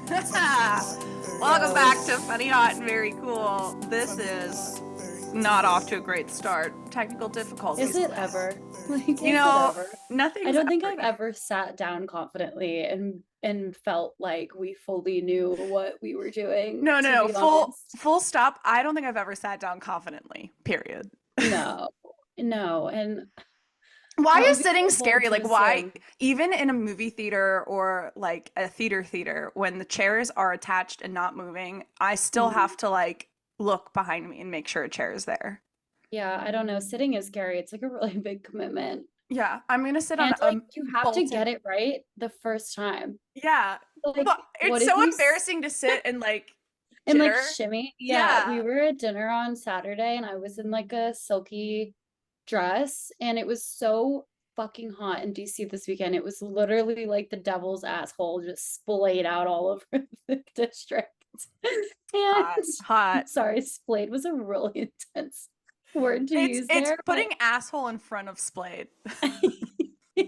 Welcome back to Funny Hot and Very Cool. This is not off to a great start. Technical difficulties. Is it ever? Like, You know, ever? nothing's I don't think ever I've ever sat down confidently and felt like we fully knew what we were doing, to No. be honest. Full stop. I don't think I've ever sat down confidently. Period. No, no. And Why that is would be sitting horrible scary? to Like, why, assume. even in a movie theater or like a theater, when the chairs are attached and not moving, I still Mhm. have to like look behind me and make sure a chair is there. Yeah, I don't know. Sitting is scary. It's like a really big commitment. Yeah, I'm gonna sit on And a like you have to bolted. get it right the first time. Yeah, Like, but what it's if so you embarrassing to sit and like and like jitter. shimmy? Yeah, Yeah. we were at dinner on Saturday and I was in like a silky dress and it was so fucking hot in DC this weekend. It was literally like the devil's asshole just splayed out all over the district. And Hot, hot. sorry, splayed was a really intense word to It's use it's there, but putting asshole in front of splayed. yeah,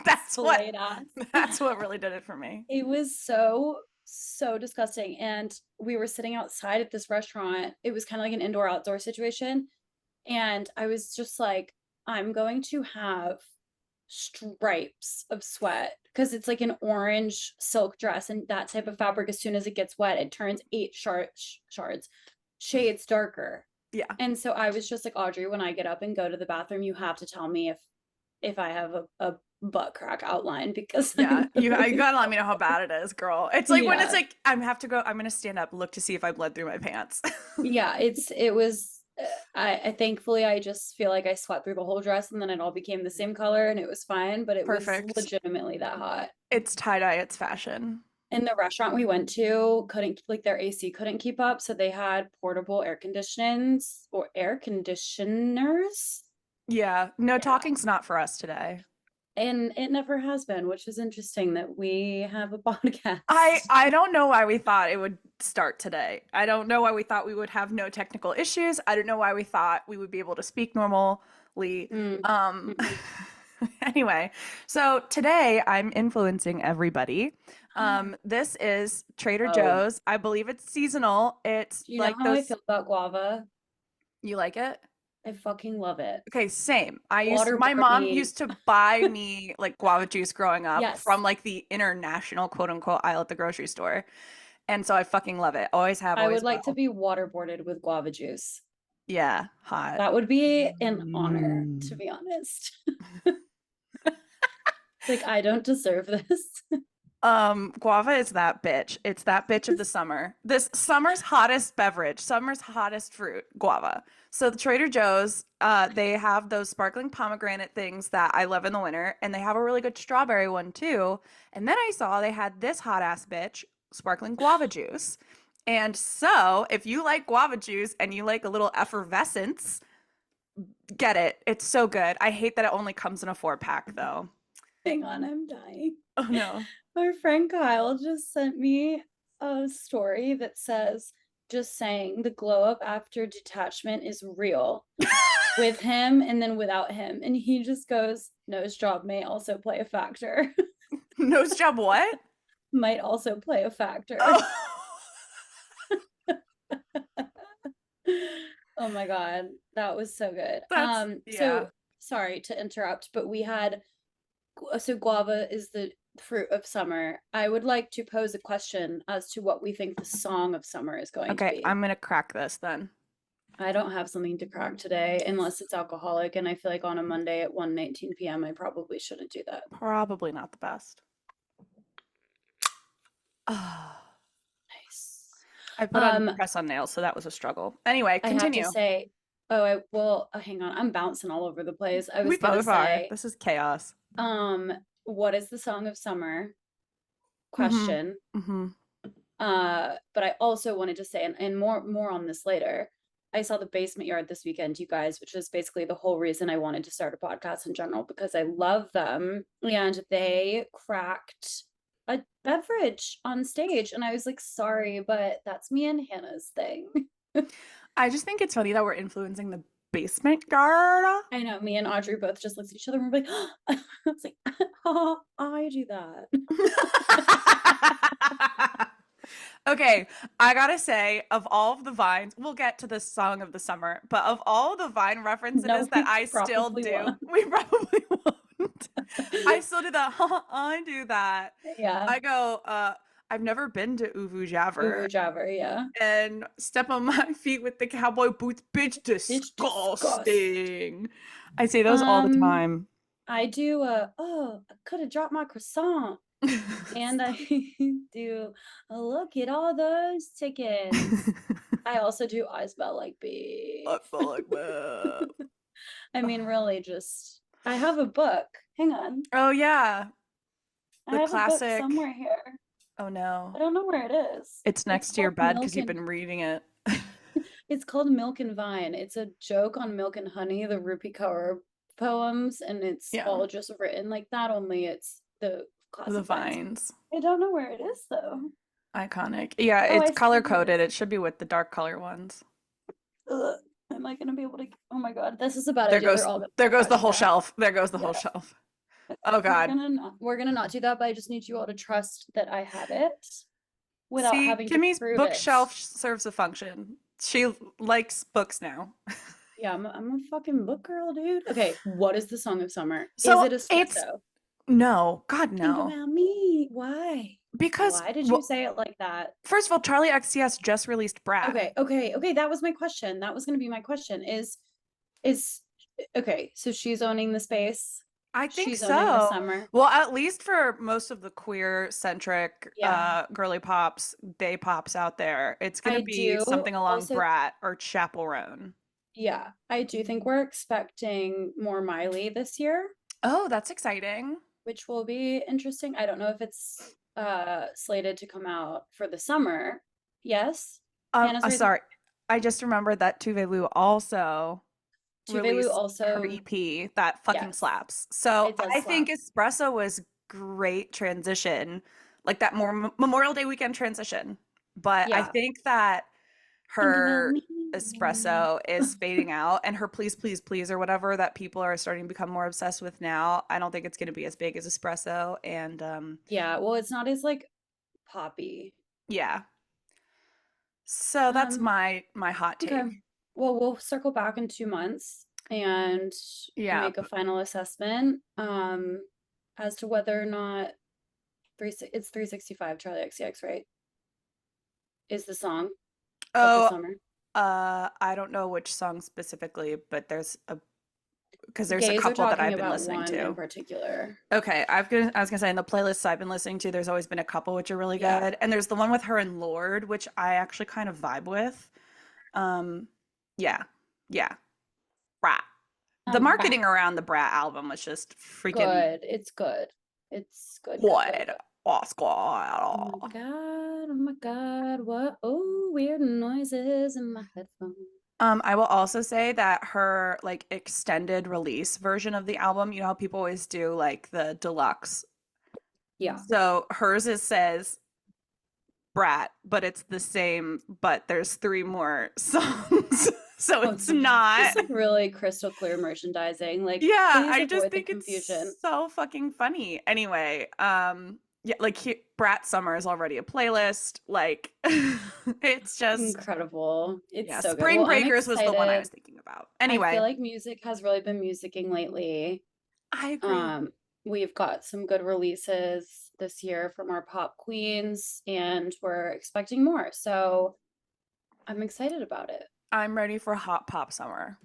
That's what splayed ass. that's what really did it for me. It was so disgusting. And we were sitting outside at this restaurant. It was kind of like an indoor outdoor situation. And I was just like, I'm going to have stripes of sweat because it's like an orange silk dress and that type of fabric, as soon as it gets wet, it turns shards, shades darker. Yeah. And so I was just like, Audrey, when I get up and go to the bathroom, you have to tell me if I have a butt crack outline because Yeah. I'm You literally gotta let me know how falling. bad it is, girl. It's like when it's Yeah. like I'm gonna stand up, look to see if I bled through my pants. Yeah, it was I thankfully I just feel like I sweat through the whole dress and then it all became the same color and it was fine, but it was Perfect. legitimately that hot. It's tie-dye, it's fashion. And the restaurant we went to couldn't, like, their AC couldn't keep up, so they had portable air conditioners. Yeah. No, Yeah. talking's not for us today. And it never has been, which is interesting that we have a I podcast. I don't know why we thought it would start today. I don't know why we thought we would have no technical issues. I don't know why we thought we would be able to speak normally. Mm, Um mm-mm. anyway, so today I'm influencing everybody. This is Trader Oh, Joe's. I believe it's seasonal. It's do you know like how I those. feel about guava? You like it? I fucking love it. Okay, same. My Waterboard mom me. used to buy me like guava juice growing up Yes. from like the international quote unquote aisle at the grocery store. And so I fucking love it. Always have, I would always like to will. be waterboarded with guava juice. Yeah, hot. That would be an honor, to Mm. be honest. Like, I don't deserve this. Guava is that bitch. It's that bitch of the summer. This summer's hottest beverage, summer's hottest fruit, guava. So the Trader Joe's, they have those sparkling pomegranate things that I love in the winter, and they have a really good strawberry one too. And then I saw they had this hot ass bitch, sparkling guava juice. And so, if you like guava juice and you like a little effervescence, get it. It's so good. I hate that it only comes in a 4-pack though. Hang on, I'm dying. Oh no. Our friend Kyle just sent me a story that says, just saying, the glow up after detachment is real with him and then without him. And he just goes, nose job may also play a factor. Nose job what? Might also play a factor. Oh. Oh my God, that was so good. That's So yeah. sorry to interrupt, but we had, so guava is the fruit of summer. I would like to pose a question as to what we think the song of summer is going to Okay, be. I'm gonna crack this then. I don't have something to crack today unless it's alcoholic, and I feel like on a Monday at 1:19 p.m. I probably shouldn't do that. Probably not the best. Oh, Nice. I put on Um, press on nails, so that was a struggle. Anyway, I have to continue. say, oh, I will, hang on, I'm bouncing all over the place. I We was gonna both are. say, This is chaos. um, what is the song of summer? Mm-hmm. Question. Mm-hmm. But I also wanted to say, and more on this later. I saw the Basement Yard this weekend, you guys, which is basically the whole reason I wanted to start a podcast in general because I love them. And they cracked a beverage on stage, and I was like, sorry, but that's me and Hannah's thing. I just think it's funny that we're influencing the basement yard. I know, me and Audrey both just looked at each other and we're like, I was like, oh, I do that. Okay, I gotta say, of all of the vines, we'll get to the song of the summer, but of all the Vine references No, that we I still probably do, won't. we probably won't. I still do that. I do that. Yeah. I go, I've never been to Uvu Javer Uvu Jabber, yeah. and step on my feet with the cowboy boots. Bitch, Bitch disgust. disgusting. I say those all the Um, time. I do oh, I could have dropped my croissant. And I do look at all those chickens. I also do I smell like I beef. feel like that. I mean, really, just I have a book. Hang on. Oh yeah, I the have a book classic. somewhere here. Oh I no. don't know where it is. It's It's next to your called bed because Milk you've and been reading it. it's called Milk and Vine. It's a joke on Milk and Honey, the Rupi Kaur poems, and it's Yeah, all just written like that, only it's the the classic vines. vines. I don't know where it is though. Iconic. Yeah, Oh, it's I see color it here. coded. It should be with the dark color ones. Ugh, am I gonna be able to? Oh my God, this is a bad There idea. goes They're all gonna there start goes the watching whole that. shelf. There goes the whole Yeah. shelf. Okay. Oh God. We're gonna not do that, but I just need you all to trust that I have it without See, having to Kimmy's prove it. bookshelf serves a function. She likes books now. Yeah, I'm a fucking book girl, dude. Okay, what is the song of summer? Is So it it's espresso? no, God Think no. about me. Why? Because Why did you well, say it like that? first of all, Charlie XCS just released Brat. Okay. That was my question. That was gonna be my question. Is okay, so she's owning the space. I think She's owning the so. summer. Well, at least for most of the queer centric Yeah. girly pops, day pops out there, it's gonna I be do something along also, Brat or Chaperone. yeah, I do think we're expecting more Miley this year, Oh, that's exciting. which will be interesting. I don't know if it's slated to come out for the summer. Yes. Hannah's raising Sorry. I just remembered that Tuvalu also Tuvalu released her also, EP that fucking yes, slaps. So it does I think slap. Espresso was great transition, like that more Memorial Day weekend transition. But I Yeah. think that Think about her me. espresso is fading out and her please please please or whatever that people are starting to become more obsessed with now, I don't think it's going to be as big as espresso and Yeah, well, it's not as like poppy. yeah. So that's Um, my hot okay. take. Well, we'll circle back in 2 months and Yeah. make a final assessment as to whether or not it's 365 Charlie XCX, right? Is the song of the Oh, summer. I don't know which song specifically, but there's a Gays are couple that talking I've been about listening one in to. particular. Okay, I was gonna say in the playlists I've been listening to, there's always been a couple which are really Yeah. good, and there's the one with her and Lord, which I actually kind of vibe with. Um, yeah, yeah, Brat. The But marketing around the Brat album was just freaking good. It's good. It's good. good. Oh, Oh my squad. God. Oh my God. What? Oh, weird noises in my headphones. I will also say that her like extended release version of the album, you know how people always do like the deluxe. Yeah. So hers is says Brat, but it's the same, but there's three more songs. So Oh, it's not. just like really crystal clear merchandising. Like, Yeah, please I just avoid the think it's confusion. so fucking funny. Anyway, yeah, like Brat Summer is already a playlist. Like it's just Incredible. It's yeah, so good. Spring Well, I'm Breakers was the one I was excited. thinking about. I feel Anyway, like music has really been musicking lately. I agree. Um, we've got some good releases this year from our pop queens, and we're expecting more. So I'm excited about it. I'm ready for hot pop summer.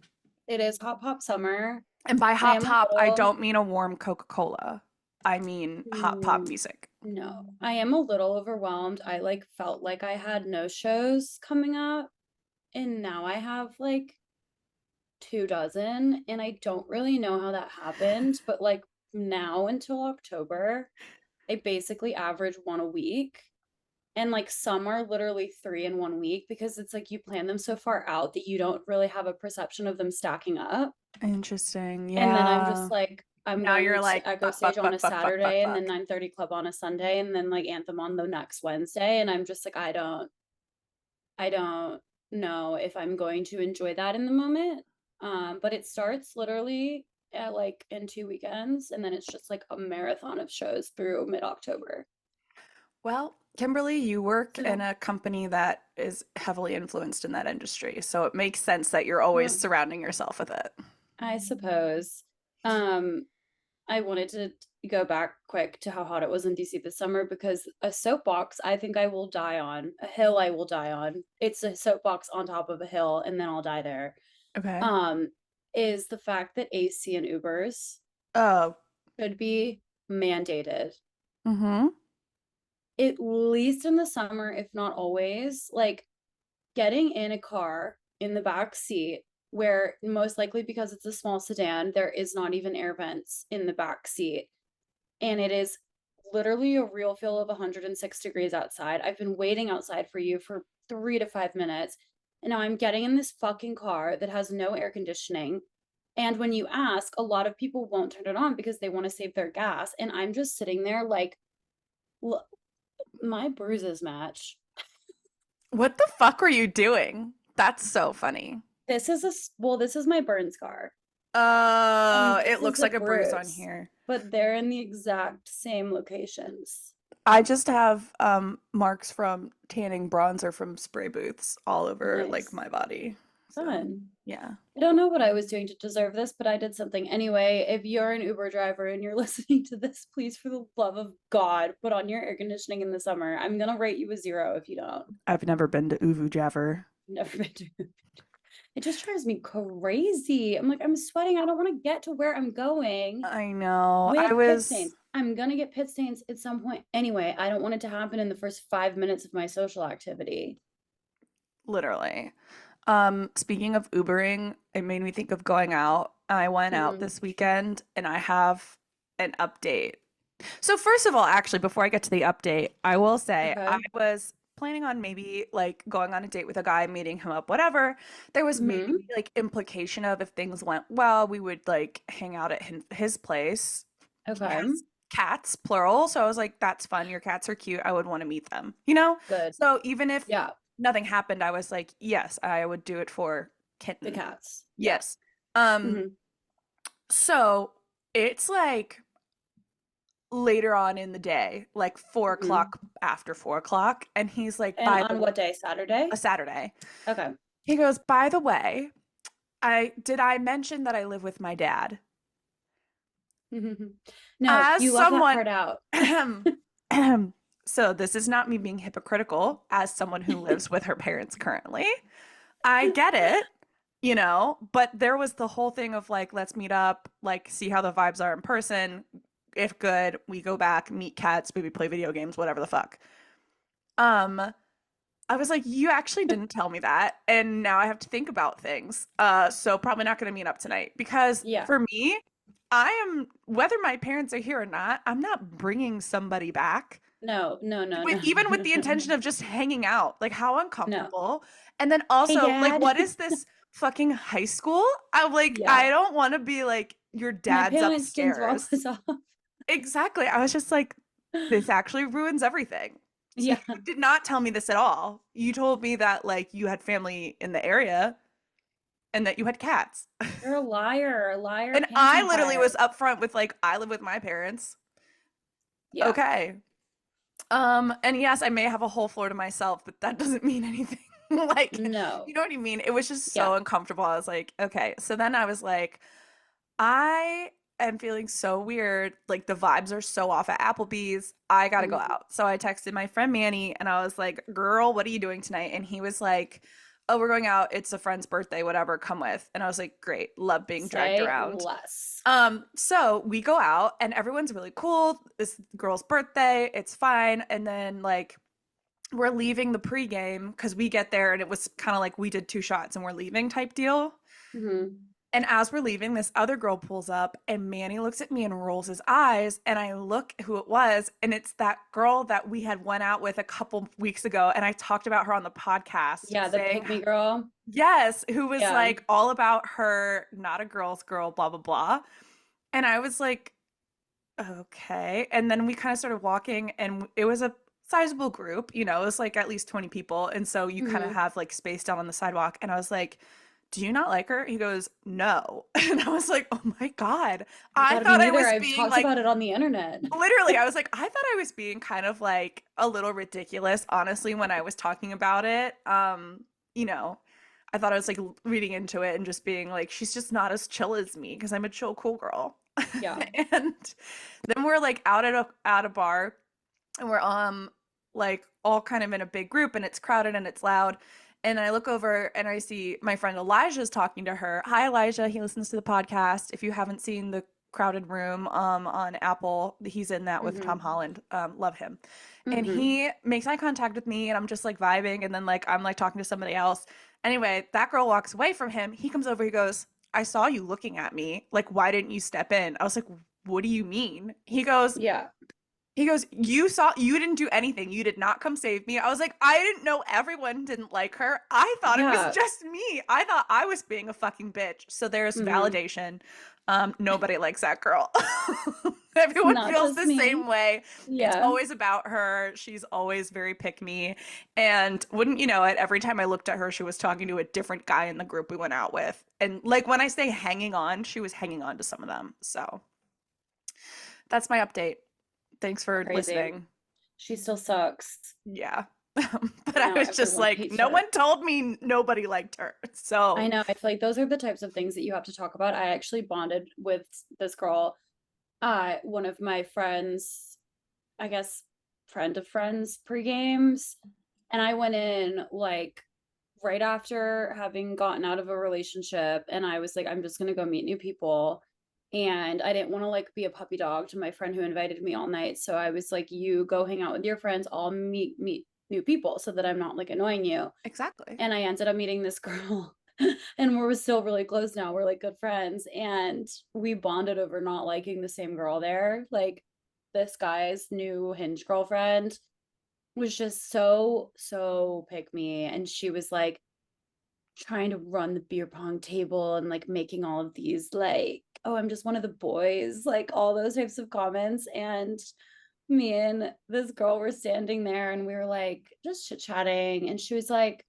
It is hot pop summer. And by I hot am a pop, I little, don't mean a warm Coca-Cola. I mean hot pop mm, music. no, I am a little overwhelmed. I like felt like I had no shows coming up, and now I have like 2 dozen, and I don't really know how that happened, but like now until October, I basically average one a week. And like some are literally three in 1 week because it's like you plan them so far out that you don't really have a perception of them stacking up. Interesting. And then I'm just Yeah. like, I'm Now you're going like to Echo fuck, Stage fuck, on a fuck, fuck, fuck, fuck, Saturday and then fuck. 9:30 Club on a Sunday and then like Anthem on the next Wednesday. And I'm just like, I don't know if I'm going to enjoy that in the moment. But it starts literally at like in 2 weekends, and then it's just like a marathon of shows through mid-October. Well, Kimberly, you work in So, a company that is heavily influenced in that industry, so it makes sense that you're always well, surrounding yourself with it. I suppose. Um, I wanted to go back quick to how hot it was in DC this summer because a soapbox I think I will die on, a hill I will die on. It's a soapbox on top of a hill and then I'll die there. Okay. Um, is the fact that AC and Ubers Oh, should be mandated, mm-hmm. at least in the summer, if not always. Like getting in a car in the back seat where most likely because it's a small sedan, there is not even air vents in the back seat. And it is literally a real feel of 106 degrees outside. I've been waiting outside for you for 3 to 5 minutes. And now I'm getting in this fucking car that has no air conditioning. And when you ask, a lot of people won't turn it on because they want to save their gas. And I'm just sitting there like, look, my bruises match. What the fuck were you doing? That's so funny. This is my burn scar. Oh, And it this is looks a like a bruise on bruise, here. but they're in the exact same locations. I just have marks from tanning bronzer from spray booths all over like Nice. my body. So, Fun. yeah. I don't know what I was doing to deserve this, but I did something. Anyway, if you're an Uber driver and you're listening to this, please, for the love of God, put on your air conditioning in the summer. I'm gonna rate you a 0 if you don't. I've never been to Uvu Javer. Never been to. It just drives me crazy. I'm like, I'm sweating. I don't want to get to where I'm going I know. I with pit was stains. I'm gonna get pit stains at some point. Anyway, I don't want it to happen in the first 5 minutes of my social activity. literally. Speaking of Ubering, it made me think of going out. I went out Mhm. this weekend and I have an update. So first of all, actually, before I get to the update, I will say I Okay. was planning on maybe like going on a date with a guy, meeting him up, whatever. There was maybe Hmm. like implication of if things went well, we would like hang out at his place. He Okay. has cats, plural. So I was like, that's fun. Your cats are cute. I would want to meet them, you know? Good. So even if Yeah. nothing happened, I was like, yes, I would do it for The kitten. cats. Yeah. Yes. Um, Hmm. so it's like later on in the day, like four Hmm. o'clock after 4 o'clock, and he's like, And by the on way, what day? Saturday? a Saturday. Okay. He goes, by the way, I mention that I live with my dad? No, As you left that someone part out. so this is not me being hypocritical as someone who lives with her parents currently. I get it, but there was the whole thing of like, let's meet up, like, see how the vibes are in person. If good, we go back, meet cats, maybe play video games, whatever the fuck. Um, I was like, you actually didn't tell me that, and now I have to think about things. So probably not going to meet up tonight because Yeah. for me, I am whether my parents are here or not, I'm not bringing somebody back No, no, no, with no. even with the intention of just hanging out. Like how No. uncomfortable. And then Hey, also, like, Dad. what is this fucking high school? I'm like, Yeah. I don't want to be like your My dad's parents can drop upstairs. us off. Exactly. I was just like, this actually ruins everything. So Yeah. you did not tell me this at all. You told me that like you had family in the area and that you had cats. You're a liar, And pants I on literally was fire. upfront with like, I live with my parents. Yeah. Okay. And yes, I may have a whole floor to myself, but that doesn't mean anything. Like, No. you know what I mean? It was just Yeah. so uncomfortable. I was like, okay. So then I was like, I am feeling so weird. Like the vibes are so off at Applebee's. I gotta go Mhm. out. So I texted my friend Manny and I was like, girl, what are you doing tonight? And he was like, oh, we're going out. It's a friend's birthday, whatever, come with. And I was like, great, love being dragged Say around. less. So we go out and everyone's really cool. This girl's birthday, it's fine. And then like we're leaving the pregame because we get there and it was kind of like we did 2 shots and we're leaving type deal. Hmm. And as we're leaving, this other girl pulls up and Manny looks at me and rolls his eyes. And I look who it was. And it's that girl that we had went out with a couple weeks ago. And I talked about her on the podcast Yeah, the saying, pick me girl. yes, who was Yeah. like all about her, not a girl's girl, blah, blah, blah. And I was like, okay. And then we kind of started walking and it was a sizable group, it was like at least 20 people. And so you kind of Hmm. have like space down on the sidewalk. And I was like, do you not like her? He goes, no. And I was like, oh my God. Oh my I God, me thought I neither. was I've being talked like, about it on the internet. literally, I was like, I thought I was being kind of like a little ridiculous, honestly, when I was talking about it. You know, I thought I was like reading into it and just being like, she's just not as chill as me because I'm a chill, cool girl. Yeah. And then we're like out at a bar and we're like all kind of in a big group and it's crowded and it's loud. And I look over and I see my friend Elijah's talking to her. Hi, Elijah. He listens to the podcast. If you haven't seen the Crowded Room on Apple, he's in that with Mm-hmm. Tom Holland. Love him. And Mm-hmm. he makes eye contact with me and I'm just like vibing. And then like I'm like talking to somebody else. Anyway, that girl walks away from him. He comes over, he goes, I saw you looking at me. Like, why didn't you step in? I was like, what do you mean? Yeah. He goes, you didn't do anything. You did not come save me. I was like, I didn't know everyone didn't like her. I thought it was Yeah. just me. I thought I was being a fucking bitch. So there's Mm-hmm. validation. Nobody likes that girl. It's Everyone not feels just the me. same way. It's Yeah. always about her. She's always very pick me. And wouldn't you know it, every time I looked at her, she was talking to a different guy in the group we went out with. And like when I say hanging on, she was hanging on to some of them. So that's my update. Thanks for Crazy. listening. She still sucks. Yeah. But And I now was just everyone like, hates no her. one told me nobody liked her. I So, know. I feel like those are the types of things that you have to talk about. I actually bonded with this girl, one of my friends, I guess, friend of friends pre-games. And I went in like right after having gotten out of a relationship. And I was like, I'm just going to go meet new people. And I didn't want to like be a puppy dog to my friend who invited me all night. So I was like, you go hang out with your friends. I'll meet new people so that I'm not like annoying you. exactly. And I ended up meeting this girl and we're still really close now. We're like good friends and we bonded over not liking the same girl there. Like this guy's new Hinge girlfriend was just so pick me and she was like trying to run the beer pong table and like making all of these like, oh, I'm just one of the boys, like all those types of comments. And me and this girl were standing there and we were like just chit-chatting and she was like,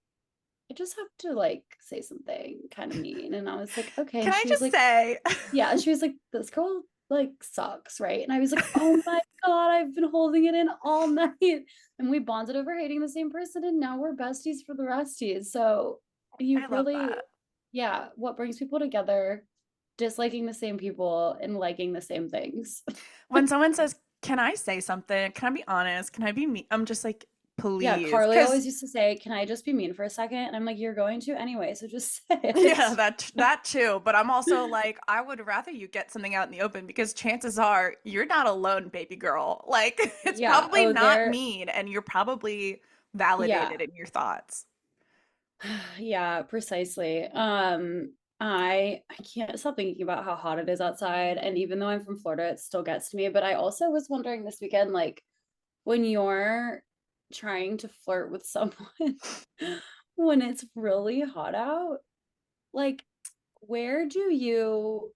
I just have to like say something kind of mean. And I was like, okay. Can And I she was just like, say, yeah. And she was like, this girl like sucks, right? And I was like, oh my God, I've been holding it in all night. And we bonded over hating the same person. And now we're besties for the resties. So you I love really, that. yeah, what brings people together, disliking the same people and liking the same things. When someone says, can I say something? Can I be honest? Can I be me? I'm just like, Yeah, please. Carly Because always used to say, can I just be mean for a second? And I'm like, you're going to anyway, so just say yeah, it. that too. But I'm also like, I would rather you get something out in the open because chances are you're not alone, baby girl. Like, it's Yeah. probably Oh, not there. mean and you're probably Yeah. validated in your thoughts. Yeah, precisely. I can't stop thinking about how hot it is outside. And even though I'm from Florida, it still gets to me. But I also was wondering this weekend, like when you're trying to flirt with someone when it's really hot out, like where do you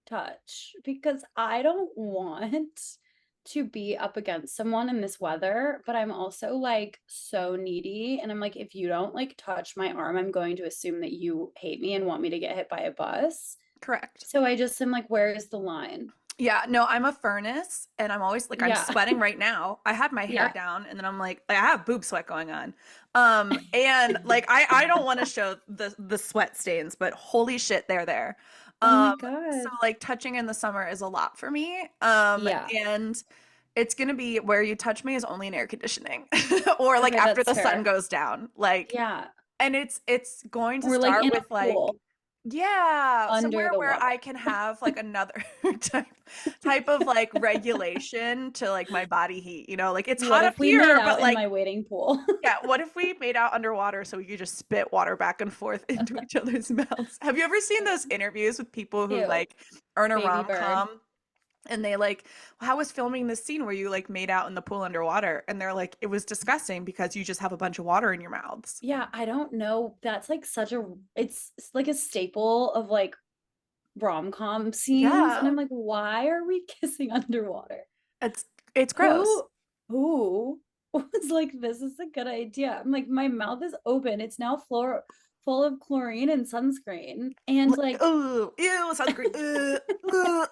touch? Because I don't want to be up against someone in this weather, but I'm also like so needy. And I'm like, if you don't like touch my arm, I'm going to assume that you hate me and want me to get hit by a bus. Correct. So I just am like, where is the line? Yeah, no, I'm a furnace and I'm always like I'm Yeah. sweating right now. I had my hair Yeah. down and then I'm like I have boob sweat going on. And like I don't want to show the sweat stains, but holy shit, they're there. Oh my So God. like touching in the summer is a lot for me. Yeah. And it's gonna be where you touch me is only in air conditioning or like Okay, after that's the sun fair. goes down. Like Yeah. and it's going to Or like start in a with like pool yeah, under somewhere the where water. I can have like another type type of like regulation to like my body heat, you know? Like it's What hot up if we made here, but out in like my wading pool? yeah, what if we made out underwater so we could just spit water back and forth into each other's mouths? Have you ever seen those interviews with people who Ew, like are in a baby bird. rom-com and they like, how was filming this scene where you like made out in the pool underwater? And they're like, it was disgusting because you just have a bunch of water in your mouths. Yeah, I don't know. That's like such a it's like a staple of like rom-com scenes. And Yeah, I'm like, why are we kissing underwater? it's it's gross. Who who was like, this is a good idea? I'm like, my mouth is open. It's now full of chlorine and sunscreen. And like, Ooh, ew, sunscreen. Ugh.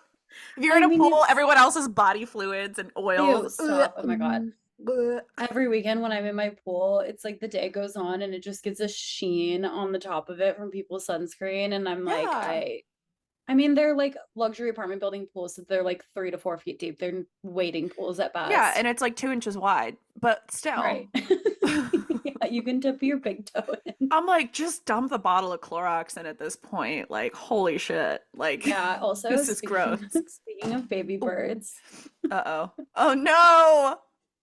If you're I in a mean, pool, it's everyone else's body fluids and ew, oils. stop. Oh my God. Ugh. Every weekend when I'm in my pool, it's like the day goes on and it just gets a sheen on the top of it from people's sunscreen. And I'm like, Yeah. I mean, they're like luxury apartment building pools, so they're like 3 to 4 feet deep. They're wading pools at Yeah, best. and it's like 2 inches wide, but still. Right. Yeah, you can dip your big toe in. I'm like, just dump the bottle of Clorox in at this point. Like, holy shit. Like, Yeah, also this is speaking gross. speaking of baby Oh, birds, uh-oh. Oh no!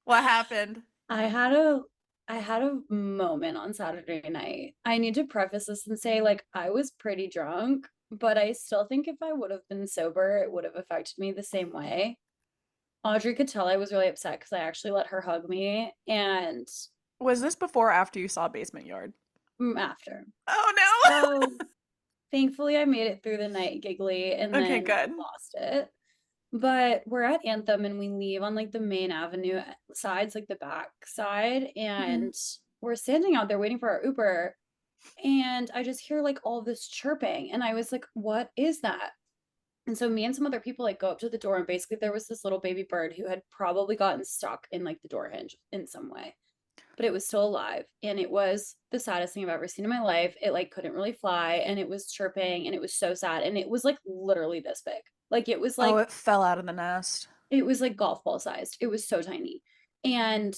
What happened? I had a I had a moment on Saturday night. I need to preface this and say like I was pretty drunk, but I still think if I would have been sober, it would have affected me the same way. Audrey could tell I was really upset because I actually let her hug me and Was this before or after you saw Basement Yard? after. Oh no! So thankfully I made it through the night giggly and Okay, then good. lost it. But we're at Anthem and we leave on like the main avenue sides, like the back side, Mhm. and we're standing out there waiting for our Uber. And I just hear like all this chirping, and I was like, "What is that?" And so me and some other people like go up to the door, and basically there was this little baby bird who had probably gotten stuck in like the door hinge in some way, but it was still alive, and it was the saddest thing I've ever seen in my life. It like couldn't really fly, and it was chirping, and it was so sad, and it was like literally this big. Like Oh, it fell out of the nest. it was like golf ball sized. It was so tiny. And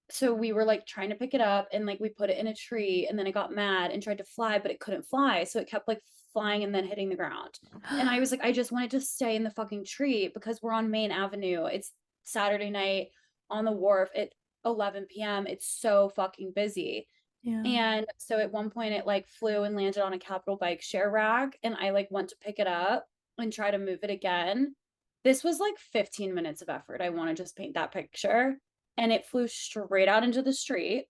so we were like trying to pick it up and like we put it in a tree and then it got mad and tried to fly, but it couldn't fly. So it kept like flying and then hitting the ground. And I was like, I just wanted to stay in the fucking tree because we're on Main Avenue. It's Saturday night on the wharf at 11 p.m. It's so fucking busy. Yeah. And so at one point it like flew and landed on a Capital Bike share rack and I like went to pick it up and try to move it again. This was like 15 minutes of effort. I want to just paint that picture. And it flew straight out into the street,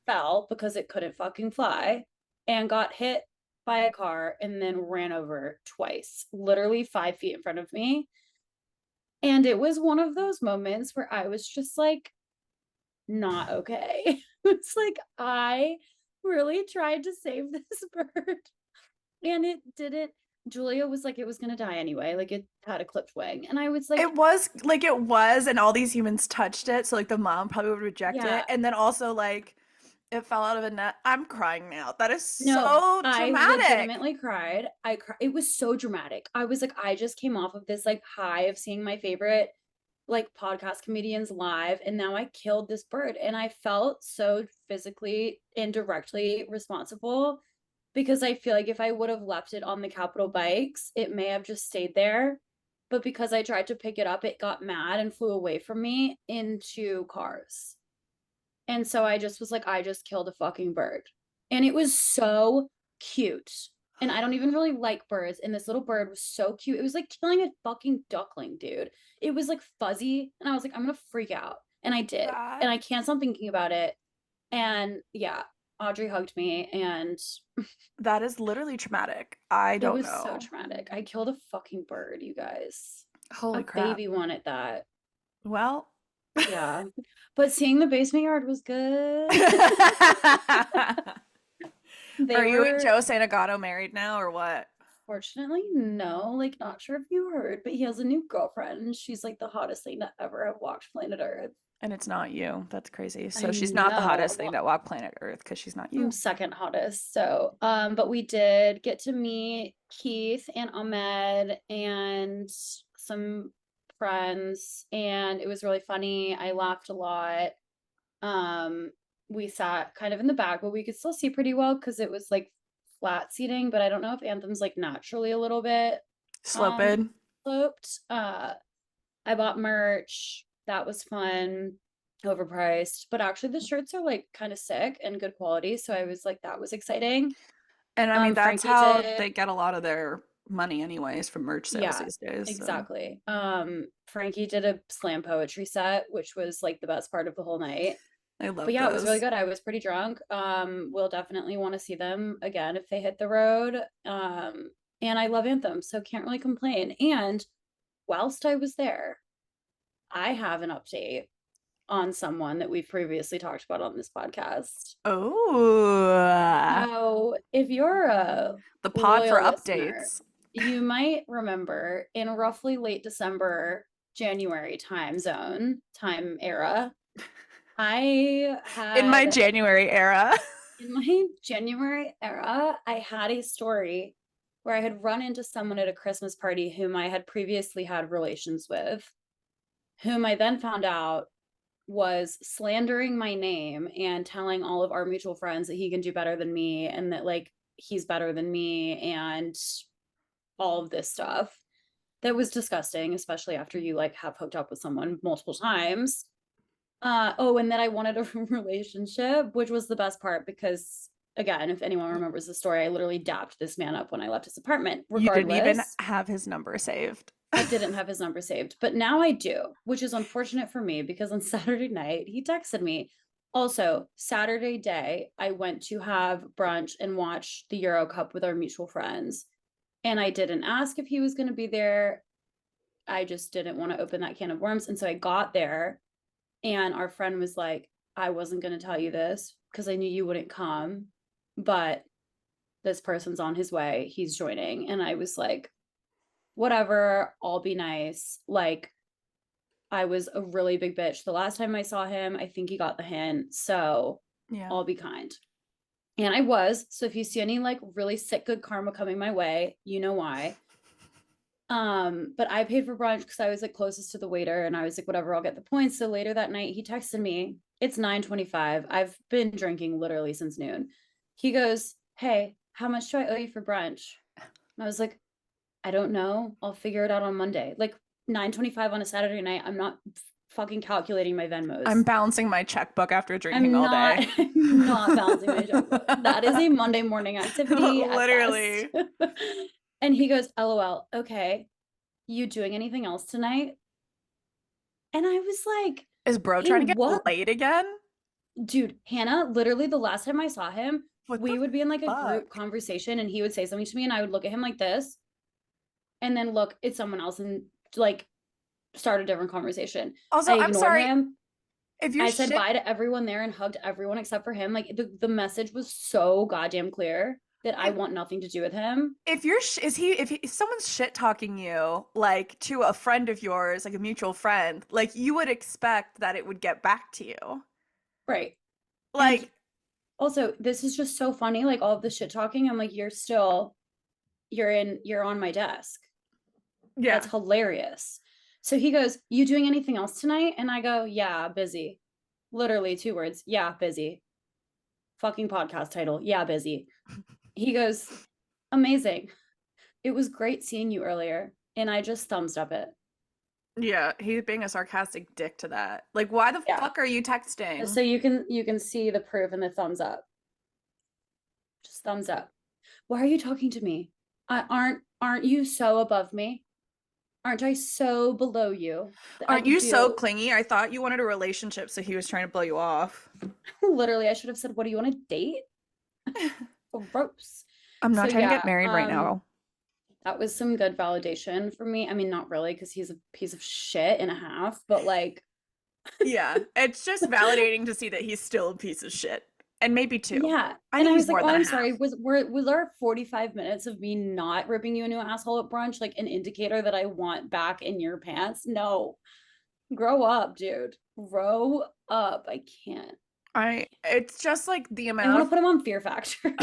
fell because it couldn't fucking fly, and got hit by a car and then ran over twice, literally 5 feet in front of me. And it was one of those moments where I was just like, not okay. It's like I really tried to save this bird and it didn't. Julia was like, it was gonna die anyway. Like it had a clipped wing. And I was like, It was, and all these humans touched it, so like the mom probably would reject yeah, it. And then also like it fell out of a net. I'm crying now. That is no, so I dramatic. legitimately cried. It was so dramatic. I was like, I just came off of this like high of seeing my favorite like podcast comedians live, and now I killed this bird. And I felt so physically and directly responsible because I feel like if I would have left it on the Capitol bikes, it may have just stayed there. But because I tried to pick it up, it got mad and flew away from me into cars. And so I just was like, I just killed a fucking bird. And it was so cute. And I don't even really like birds. And this little bird was so cute. It was like killing a fucking duckling, dude. It was like fuzzy. And I was like, I'm going to freak out. And I did. And That I can't stop thinking about it. And yeah, Audrey hugged me and that is literally traumatic. I it don't was so know. traumatic. I killed a fucking bird, you guys. A Holy crap. baby one at that. Well, Yeah. But seeing the basement yard was good. They are you and were Joe Santagato married now or what? fortunately no, like not sure if you heard, but he has a new girlfriend. She's like the hottest thing to ever have walked planet Earth. And it's not you. That's crazy. I So she's not the know. hottest thing Well, that walked planet Earth because she's not I'm you. second hottest. So, but we did get to meet Keith and Ahmed and some friends, and it was really funny. I laughed a lot. Um, we sat kind of in the back, but we could still see pretty well because it was like flat seating, but I don't know if Anthem's like naturally a little bit um Sloped. sloped. I bought merch. That was fun. Overpriced, but actually the shirts are like kind of sick and good quality. So I was like, that was exciting. And I mean, that's Frankie how did, they get a lot of their money, anyways, from merch sales yeah, these days. So exactly. Frankie did a slam poetry set, which was like the best part of the whole night. I But love yeah, it was really those. good. I was pretty drunk. We'll definitely want to see them again if they hit the road. And I love Anthem, so can't really complain. And whilst I was there, I have an update. on someone that we've previously talked about on this podcast. Oh, So, if you're a the pod for loyal listener, updates. you might remember in roughly late December, January time era, I In my had January era. in my January era, I had a story where I had run into someone at a Christmas party whom I had previously had relations with, whom I then found out was slandering my name and telling all of our mutual friends that he can do better than me and that like he's better than me and all of this stuff. That was disgusting, especially after you like have hooked up with someone multiple times. Oh, and that I wanted a relationship, which was the best part because again, if anyone remembers the story, I literally dapped this man up when I left his apartment. You didn't even Regardless, have his number saved. I didn't have his number saved, but now I do, which is unfortunate for me because on Saturday night he texted me. Also, Saturday day, I went to have brunch and watch the Euro Cup with our mutual friends. And I didn't ask if he was going to be there. I just didn't want to open that can of worms. And so I got there, and our friend was like, I wasn't going to tell you this because I knew you wouldn't come, but this person's on his way. He's joining. And I was like, whatever, I'll be nice. Like, I was a really big bitch. The last time I saw him, I think he got the hint. So Yeah. I'll be kind. And I was. So if you see any like really sick good karma coming my way, you know why. But I paid for brunch because I was like closest to the waiter and I was like, whatever, I'll get the points. So later that night he texted me. It's 9:25. I've been drinking literally since noon. He goes, hey, how much do I owe you for brunch? And I was like, I don't know. I'll figure it out on Monday. Like 9:25 on a Saturday night. I'm not fucking calculating my I'm Venmos. balancing my checkbook after drinking I'm all not day. I'm not balancing my checkbook. That is a Monday morning activity at best. Literally. And he goes, LOL, okay. You doing anything else tonight? And I was like, Is bro trying to in get what? laid again? Dude, Hannah, literally the last time I saw him, What the we would be in like a group fuck? conversation and he would say something to me and I would look at him like this and then look at someone else and like start a different conversation. Also, I I'm ignored sorry. him. If you're I said shit bye to everyone there and hugged everyone except for him. Like the message was so goddamn clear that I if want nothing to do with him. if you're if someone's shit talking you like to a friend of yours, like a mutual friend, like you would expect that it would get back to you. Right. And Like, also, this is just so funny. Like all of the shit talking. I'm like, you're on my desk. yeah. That's hilarious. So he goes, you doing anything else tonight? And I go, yeah, busy. Literally 2 words. Yeah, busy. Fucking podcast title. Yeah, busy. He goes, amazing. It was great seeing you earlier. And I just thumbs up it. Yeah, he's being a sarcastic dick to that. Like, why the Yeah. fuck are you So texting? you can see the proof in the thumbs up. Just thumbs up. Why are you talking to me? Aren't you so above me? Aren't I so below you that I Aren't could you so do clingy? I thought you wanted a relationship, so he was trying to blow you off. literally I should have said, what do you want to date? Gross. I'm So not trying to get yeah, married right now. that was some good validation for me. I mean, not really, because he's a piece of shit and a half, but like, Yeah, it's just validating to see that he's still a piece of shit. And maybe two. yeah. I And think I he's was like, more oh, than a I'm half. sorry. Was our 45 minutes of me not ripping you a new asshole at brunch like an indicator that I want back in your pants? No. Grow up, dude. Grow up. I can't. It's just like the I amount want of to put him on Fear Factory.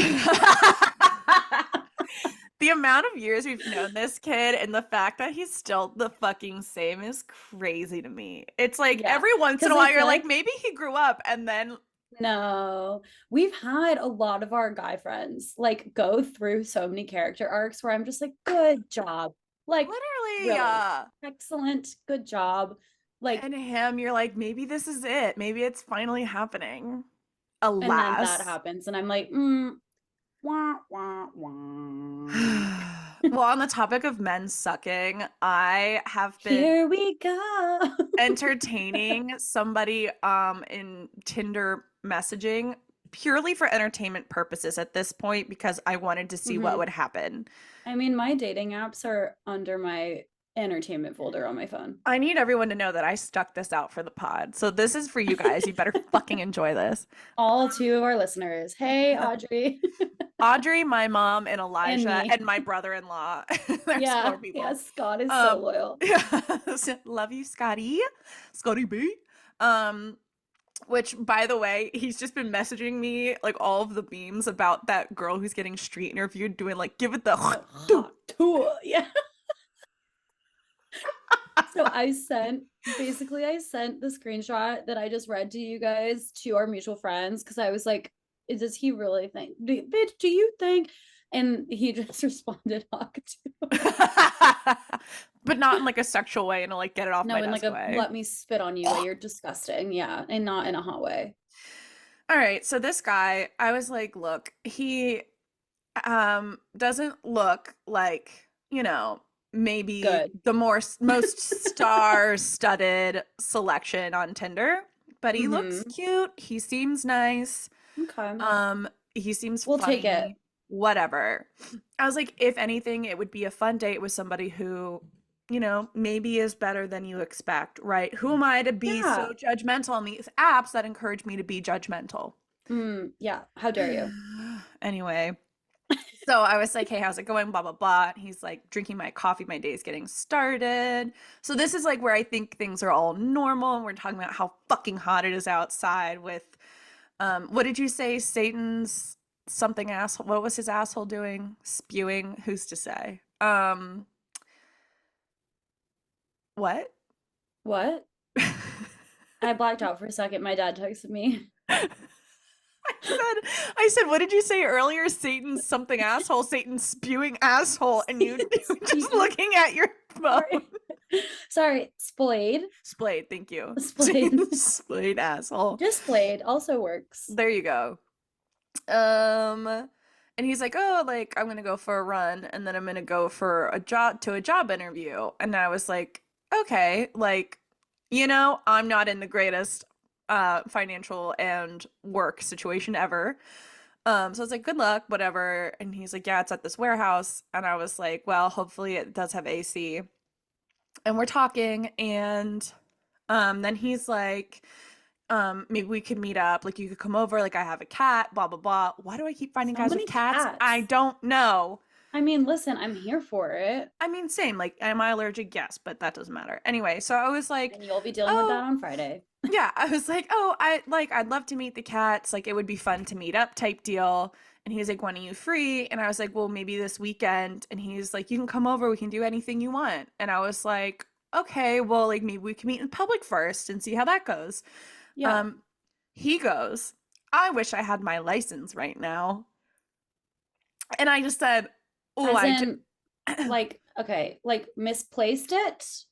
the amount of years we've known this kid and the fact that he's still the fucking same is crazy to me. It's like Yeah. every once in Because a I while you're feel like, like maybe he grew up and then no, we've had a lot of our guy friends like go through so many character arcs where I'm just like, good job. Like, literally, really excellent. Good job. Like, and him, you're like, maybe this is it. Maybe it's finally happening. and then that Alas. happens, and I'm like, wah, wah, wah. Well, on the topic of men sucking, I have been Here we go. entertaining somebody in Tinder messaging purely for entertainment purposes at this point because I wanted to see what Mhm. would happen. I mean, my dating apps are under my entertainment folder on my phone. I need everyone to know that I stuck this out for the pod. So this is for you guys. You better fucking enjoy this. All two of our listeners. Hey, Audrey. Audrey, my mom, and And Elijah, me. and my brother-in-law. There's Yeah. four Yeah. people. Scott is so Um, loyal. yeah. Love you, Scotty. Scotty B. Um, which, by the way, he's just been messaging me like all of the memes about that girl who's getting street interviewed, doing like, give it the The hot tool. Yeah. So I sent the screenshot that I just read to you guys to our mutual friends because I was like, does he really think, bitch, do you think? And he just responded, hot tool. but not in like a sexual way, and like get it off No, my in like desk a way. let me spit on you way, you're disgusting. Yeah. And not in a hot way. All right, so this guy, I was like, look, he doesn't look like, maybe Good. the most star-studded selection on Tinder, but he looks Mm-hmm. cute. He seems nice. Okay. He seems We'll take it. funny. Whatever. I was like, if anything, it would be a fun date with somebody who, maybe is better than you expect, right? Who am I to be Yeah. so judgmental on these apps that encourage me to be judgmental? Yeah. How dare you? Anyway, so I was like, hey, how's it going? Blah, blah, blah. And he's like, drinking my coffee, my day's getting started. So this is like where I think things are all normal. And we're talking about how fucking hot it is outside with, what did you say? Satan's something asshole. What was his asshole doing? Spewing? Who's to say? What? What? I blacked out for a second. My dad texted me. I said, what did you say earlier? Satan's something asshole, Satan's spewing asshole, and you were just looking at your phone. Sorry, splayed. Splayed, thank you. Splayed. Splayed asshole. Just splayed also works. There you go. And he's like, oh, like I'm gonna go for a run, and then I'm gonna go for a job interview. And I was like, okay, like, I'm not in the greatest financial and work situation ever. So I was like, good luck, whatever. And he's like, yeah, it's at this warehouse. And I was like, well, hopefully it does have AC. And we're talking, and then he's like, maybe we could meet up, like you could come over, like I have a cat, blah blah blah. Why do I keep finding So guys many with cats? cats. I don't know. I mean, listen, I'm here for it. I mean, same, like, am I allergic? Yes, but that doesn't matter. Anyway, so I was like, And you'll be dealing with that oh, on Friday. yeah, I was like, oh, I'd love to meet the cats, like it would be fun to meet up type deal. And he's like, when are you free? And I was like, well, maybe this weekend. And he's like, you can come over, we can do anything you want. And I was like, okay, well, like maybe we can meet in public first and see how that goes. Yeah. Um, he goes, I wish I had my license right now. And I just said, oh, As in, like, okay, like misplaced it.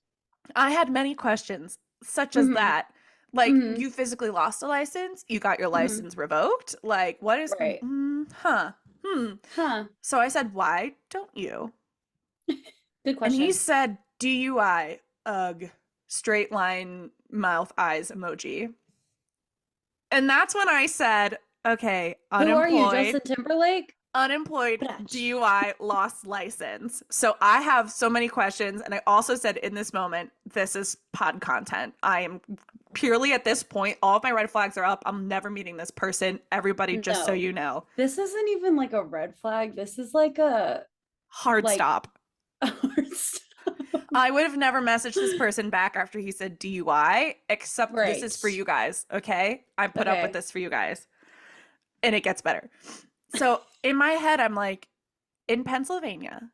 I had many questions, such as Mm-hmm. that. Like, Mm-hmm. you physically lost a license, you got your Mm-hmm. license revoked. Like, what is, Right. huh, hmm. Huh. So I said, why don't you? Good And he question. said, DUI, ugh, straight line, mouth, eyes emoji. And that's when I said, okay, Who are you, unemployed. Justin Timberlake? Unemployed, Bratch. DUI, lost license. So I have so many questions. And I also said in this moment, this is pod content. I am purely at this point, all of my red flags are up. I'm never meeting this person. Everybody, just so No. you know. This isn't even like a red flag. This is like a Hard stop. hard stop. I would have never messaged this person back after he said DUI, except this is for Right. you guys, okay? I put up with Okay. this for you guys. And it gets better. So in my head, I'm like, in Pennsylvania,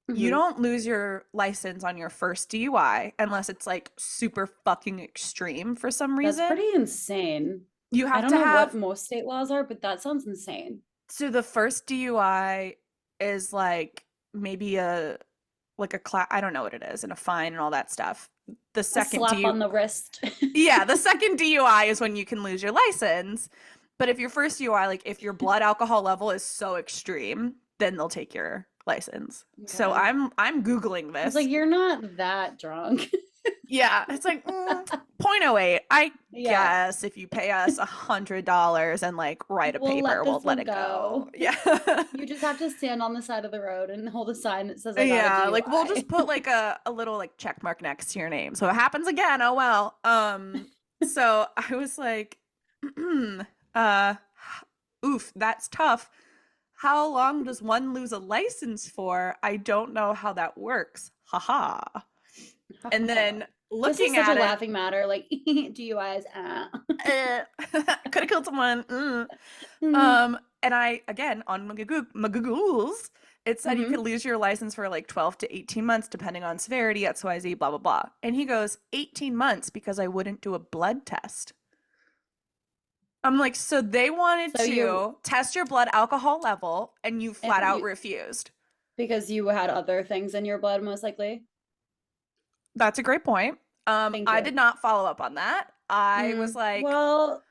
you Mhm. don't lose your license on your first DUI unless it's like super fucking extreme for some That's reason. pretty insane. You I have don't to know what have, most state laws are, but that sounds insane. so the first DUI is like maybe like a class, I don't know what it is, and a fine and all that stuff. The A second slap on the wrist. yeah, the second DUI is when you can lose your license. But if your first DUI, like if your blood alcohol level is so extreme, then they'll take your license. So Okay. I'm Googling It's this. like you're not that drunk. Yeah, it's like 0.08. I Yeah, guess if you pay us $100 and like write a we'll let paper, we'll this let one it go. go. Yeah. You just have to stand on the side of the road and hold a sign that says, I got a Yeah, like we'll DUI. just put like a little like check mark next to your name. So it happens again. Oh well. So I was like, uh oof, that's tough. How long does one lose a license for? I don't know how that works. Haha. And then This is looking such a at it, laughing matter. Like DUIs. could have killed someone. Mm. And I again on my Googles, it said you could Hmm. lose your license for like 12 to 18 months depending on severity, XYZ, blah blah blah. And he goes, 18 months because I wouldn't do a blood test. I'm like, so they wanted So you, to test your blood alcohol level and you flat and out you, refused. because you had other things in your blood, most likely. That's a great point. Thank I you. did not follow up on that. I was like, Well,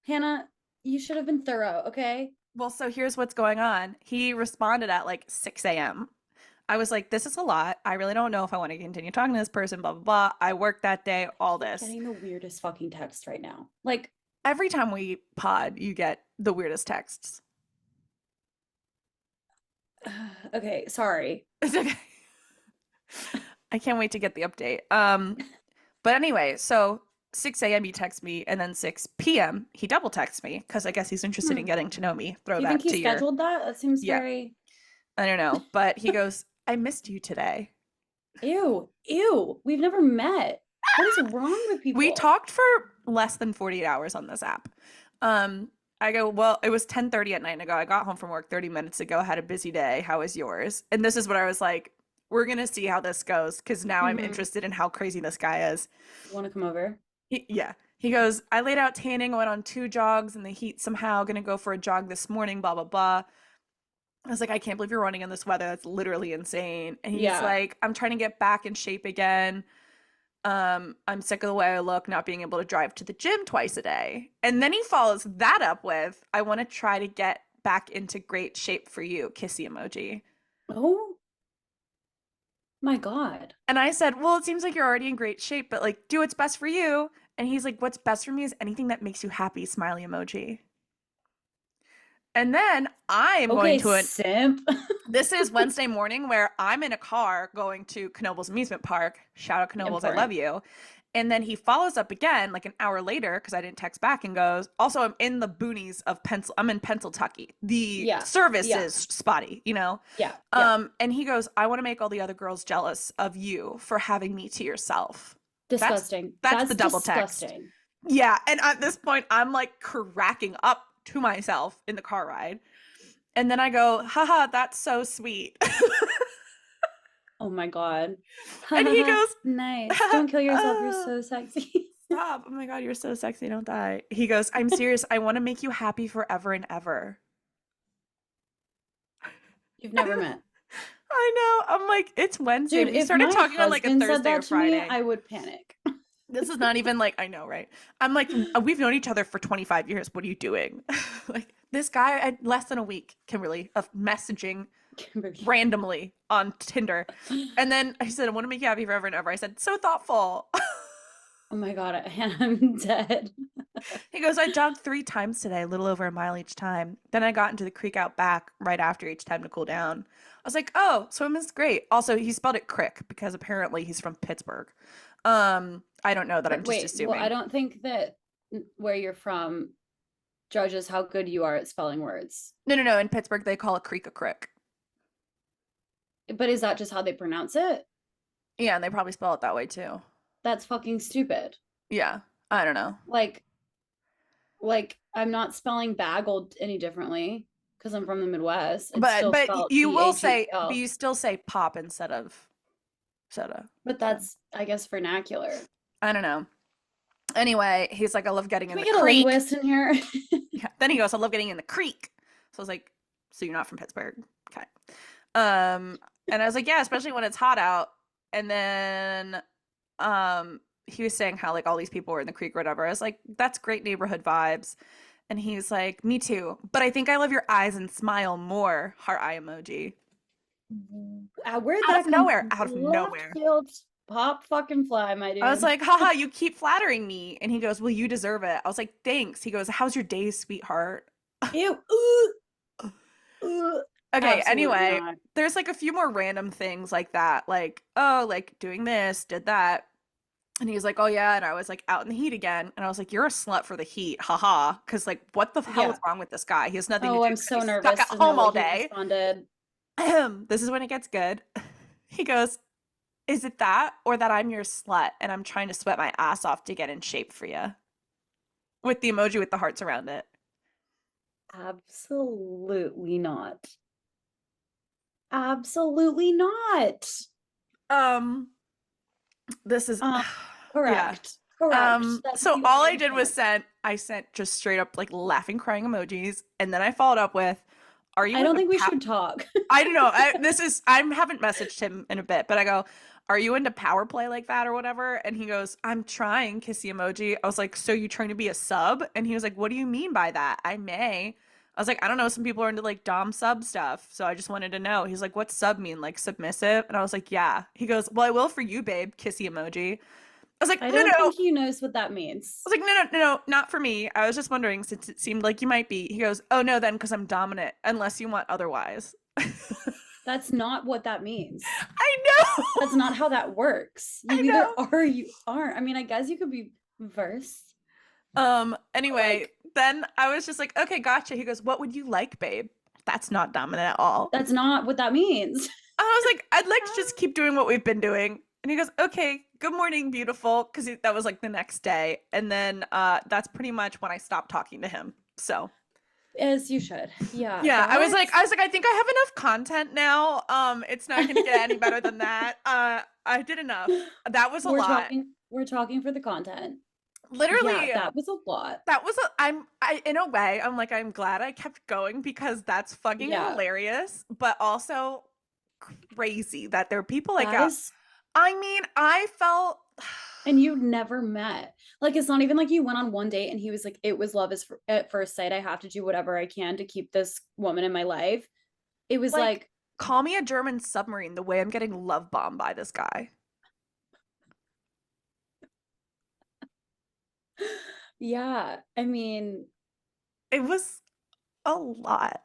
Hannah, you should have been thorough, okay? well, so here's what's going on. He responded at like 6 a.m. I was like, this is a lot. I really don't know if I want to continue talking to this person, blah, blah, blah. I worked that day, all Keep this. getting the weirdest fucking text right now. Like, Every time we pod, you get the weirdest texts. okay, sorry. It's okay. I can't wait to get the update. But anyway, so 6 a.m. he texts me, and then 6 p.m. he double texts me because I guess he's interested in Hmm. getting to know me. Throw Do you think that he to your, scheduled that? That seems yeah, very I don't know. But he goes, I missed you today. ew, ew. We've never met. What is wrong with We people? talked for less than 48 hours on this app. Um, I go, well, it was 10:30 at night ago. I got home from work 30 minutes ago. I had a busy day. How was yours? And this is what I was like, we're gonna see how this goes because now I'm Mm-hmm. interested in how crazy this guy is. Want to come over? Yeah. He goes, I laid out tanning, went on 2 jogs in the heat somehow, gonna go for a jog this morning, blah, blah, blah. I was like, I can't believe you're running in this weather. That's literally insane. And he's Yeah. like, I'm trying to get back in shape again. I'm sick of the way I look, not being able to drive to the gym twice a day. And then he follows that up with, I want to try to get back into great shape for you, kissy emoji. Oh my God. And I said, well, it seems like you're already in great shape, but like, do what's best for you. And he's like, what's best for me is anything that makes you happy, smiley emoji. And then I am going Okay, to an simp. this is Wednesday morning where I'm in a car going to Knoebels amusement park. Shout out Knoebels, I love Important. you. And then he follows up again like an hour later because I didn't text back and goes, also, I'm in the boonies of Pencil. I'm in Pennsyltucky. The Yeah. service Yeah. is spotty, you know? Yeah. Yeah. And he goes, I want to make all the other girls jealous of you for having me to yourself. That's Disgusting. that's the That's double text. disgusting. Yeah. And at this point, I'm like cracking up to myself in the car ride. And then I go, haha, that's so sweet. Oh my God. Ha And ha he ha. goes, Nice. Don't kill yourself. You're oh, so sexy. stop. Oh my God, you're so sexy. Don't die. He goes, I'm serious. I want to make you happy forever and ever. You've never met. I know. I'm like, it's Wednesday. Dude, We if started my talking on like a husband said Thursday or that to me, Friday. I would panic. This is not even like, I know, right? I'm like, we've known each other for 25 years. What are you doing? Like, this guy, less than a week, Kimberly, of messaging Kimberly. randomly on Tinder. And then I said, I want to make you happy forever and ever. I said, so thoughtful. Oh my God, I'm dead. He goes, I jogged 3 times today, a little over a mile each time. Then I got into the creek out back right after each time to cool down. I was like, oh, swim is great. Also, he spelled it crick because apparently he's from Pittsburgh. I don't know that. I'm But just wait, well, I assuming. don't think that where you're from judges how good you are at spelling words. No, no, no. In Pittsburgh, they call a creek a crick. But is that just how they pronounce it? Yeah, and they probably spell it that way too. That's fucking stupid. Yeah, I don't know. Like, like I'm not spelling bagel any differently because I'm from the Midwest. It's still But spelled you will say, but P-H-E-L. you still say pop instead of soda. But So that's, I guess, vernacular. I don't know. Anyway, he's like, I love getting Can in we the get a creek. linguist in here? Yeah. Then he goes, I love getting in the creek. So I was like, so you're not from Pittsburgh? Okay. Um, and I was like, yeah, especially when it's hot out. And then he was saying how like all these people were in the creek or whatever. I was like, that's great neighborhood vibes. And he's like, me too. But I think I love your eyes and smile more. Heart eye emoji. Where'd Out that of come nowhere. from? Out of Left nowhere. field. Pop fucking fly, my I was dude. like, haha, you keep flattering me. And he goes, well, you deserve it. I was like, thanks. He goes, how's your day, sweetheart? Ew. Okay, Absolutely anyway, not. there's like a few more random things like that, like, oh, like doing this, did that. And he was like, oh yeah, and I was like out in the heat again. And I was like, you're a slut for the heat, haha. Because like, what the hell is Yeah. wrong with this guy? He has nothing to Oh, do I'm because so he's stuck nervous at to know home what all he day. responded. This is when it gets good. He goes, is it that or that I'm your slut and I'm trying to sweat my ass off to get in shape for you? With the emoji with the hearts around it. Absolutely not. Absolutely not. Um, this is Um, yeah. correct. Correct. That's So the all only I did was response. I sent just straight up like laughing, crying emojis, and then I followed up with, "Are you I don't into think we pow?" should talk. I don't know. I haven't messaged him in a bit, but I go, "Are you into power play like that or whatever?" And he goes, "I'm trying." Kissy emoji. I was like, "So you trying to be a sub?" And he was like, "What do you mean by that?" I may. I was like, "I don't know. Some people are into like dom sub stuff, so I just wanted to know." He's like, "What's sub mean? Like submissive?" And I was like, "Yeah." He goes, "Well, I will for you, babe." Kissy emoji. I was like, I "No, don't no." think he knows what that I means. was like, no, no, no, no, not for me. I was just wondering since it seemed like you might be. He goes, oh no, then because I'm dominant, unless you want otherwise. That's not what that means. I know. That's not how that works. I You either know. are or you aren't. I mean, I guess you could be versed, but Anyway, like then I was just like, okay, gotcha. He goes, what would you like, babe? That's not dominant at all. that's not what that means. I was like, I'd like to just keep doing what we've been doing. And he goes, okay, good morning, beautiful. Because that was like the next day. And then that's pretty much when I stopped talking to him. So As you should. Yeah, yeah, that I was like, I think I have enough content now. It's not gonna get any better than that. I did enough. That was a lot. we're talking for the content. Yeah, Literally, that was a lot. that was a I in a way, I'm like, I'm glad I kept going because that's fucking Yeah, hilarious, but also crazy that there are people like that out. is, I mean, I felt and you never met. Like it's not even like you went on one date and he was like, it was love at first sight. I have to do whatever I can to keep this woman in my life. It was like like, call me a German submarine the way I'm getting love bombed by this guy. yeah, I mean, It was a lot.